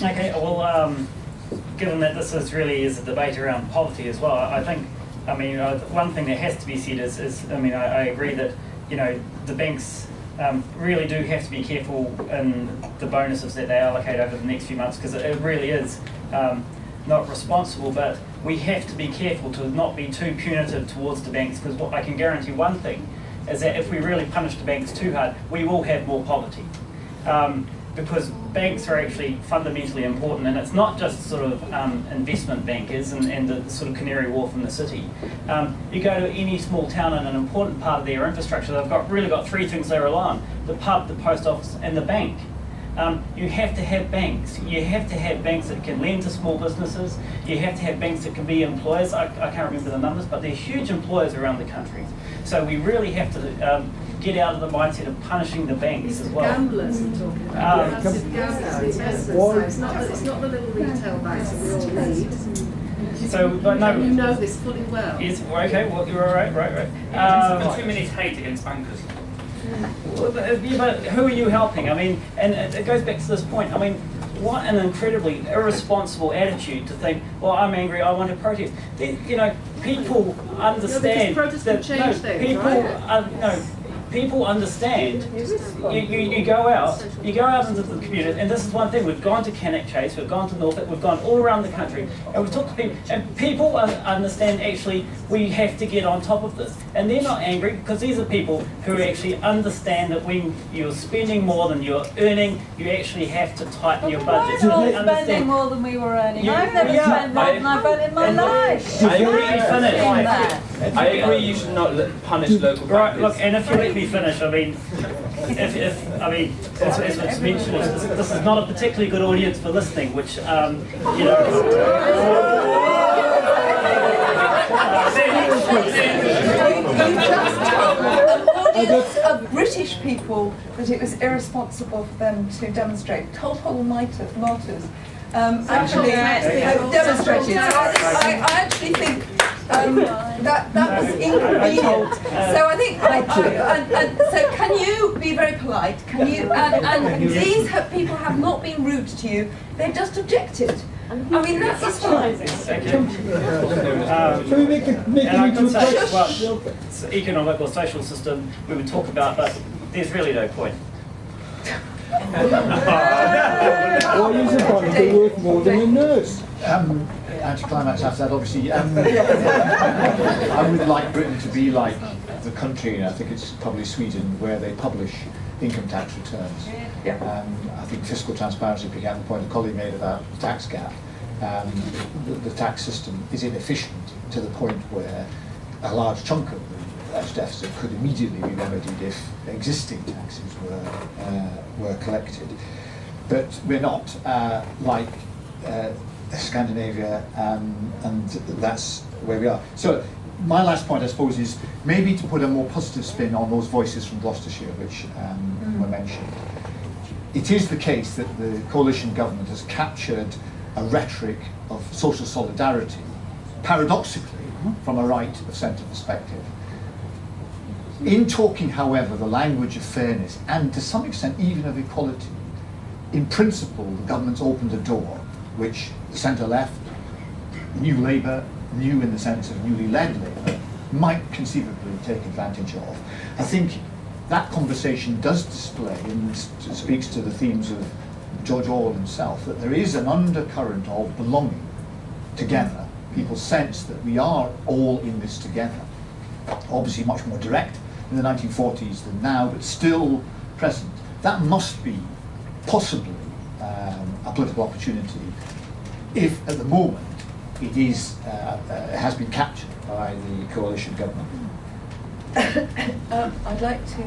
Okay, well, given that this is a debate around poverty as well, I think, one thing that has to be said is I agree that, the banks really do have to be careful in the bonuses that they allocate over the next few months, because it really is not responsible, but we have to be careful to not be too punitive towards the banks, because what I can guarantee one thing is that if we really punish the banks too hard, we will have more poverty. Because banks are actually fundamentally important, and it's not just sort of investment bankers and the sort of canary wharf in the city. You go to any small town, and an important part of their infrastructure, they've really got three things they rely on: the pub, the post office, and the bank. You have to have banks. You have to have banks that can lend to small businesses. You have to have banks that can be employers. I can't remember the numbers, but they're huge employers around the country. So we really have to get out of the mindset of punishing the banks as well. Gamblers are talking about. It's not the little retail banks that we all need. So, but no. You know this fully well. Yes, okay, well, you're all right, right. Too many hate against bankers. Well, but who are you helping? And it goes back to this point. What an incredibly irresponsible attitude to think, well, I'm angry, I want to protest. People understand people understand. You go out into the community, and this is one thing. We've gone to Cannock Chase, we've gone to Norfolk, we've gone all around the country, and we've talked to people, and people understand actually we have to get on top of this. And they're not angry, because these are people who actually understand that when you're spending more than you're earning, you actually have to tighten your budget. We're all spending more than we were earning. I've never spent more than I've earned in my life. I agree you should not punish local bankers. Right, look, and if you let me finish, as was mentioned, this is not a particularly good audience for listening, which, an audience of British people that it was irresponsible for them to demonstrate. Toll martyrs actually demonstrated. I actually think that was inconvenient. So I think, so can you be very polite? Can you? And these people have not been rude to you. They've just objected. That is fine. Can we make it into a question? Well, it's economic or social system we would talk about, but there's really no point. Why is a doctor worth more than a nurse? Anticlimax after that, obviously. I would like Britain to be like the country, and I think it's probably Sweden, where they publish income tax returns. I think fiscal transparency, picking up the point a colleague made about the tax gap, the tax system is inefficient to the point where a large chunk of the tax deficit could immediately be remedied if existing taxes were collected. But we're not like Scandinavia, and that's where we are. So my last point, I suppose, is maybe to put a more positive spin on those voices from Gloucestershire, which were mentioned. It is the case that the coalition government has captured a rhetoric of social solidarity, paradoxically, from a right of centre perspective. In talking, however, the language of fairness, and to some extent even of equality, in principle, the government's opened a door which the centre-left, New Labour, new in the sense of newly led Labour, might conceivably take advantage of. I think that conversation does display, and speaks to the themes of George Orwell himself, that there is an undercurrent of belonging together. People sense that we are all in this together. Obviously much more direct in the 1940s than now, but still present. That must be possibly a political opportunity if at the moment it has been captured by the coalition government. I'd like to,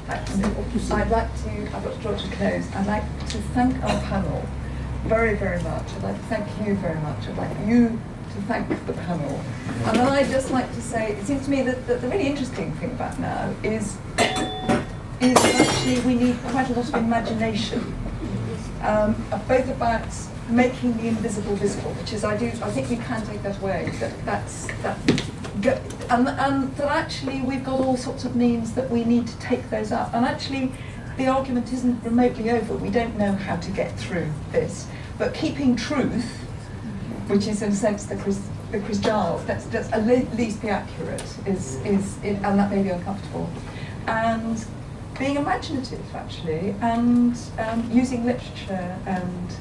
I've got George to close. I'd like to thank our panel very, very much. I'd like to thank you very much. I'd like you to thank the panel. And then I'd just like to say, it seems to me that the really interesting thing about now is actually we need quite a lot of imagination, both about making the invisible visible, which is I think we can take that away. And that actually we've got all sorts of means that we need to take those up. And actually the argument isn't remotely over. We don't know how to get through this. but keeping truth, which is in a sense the Chris Giles, that's at least be accurate, and that may be uncomfortable. And being imaginative, actually, and using literature and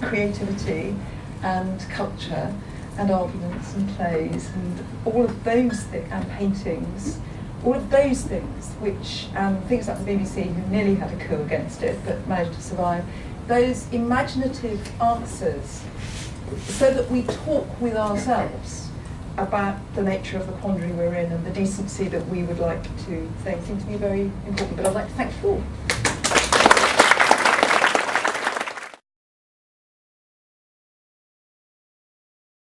creativity and culture and arguments and plays and all of those things, and paintings, all of those things, which things like the BBC, who nearly had a coup against it but managed to survive, those imaginative answers, so that we talk with ourselves about the nature of the quandary we're in and the decency that we would like to say, seem to be very important. But I'd like to thank you all.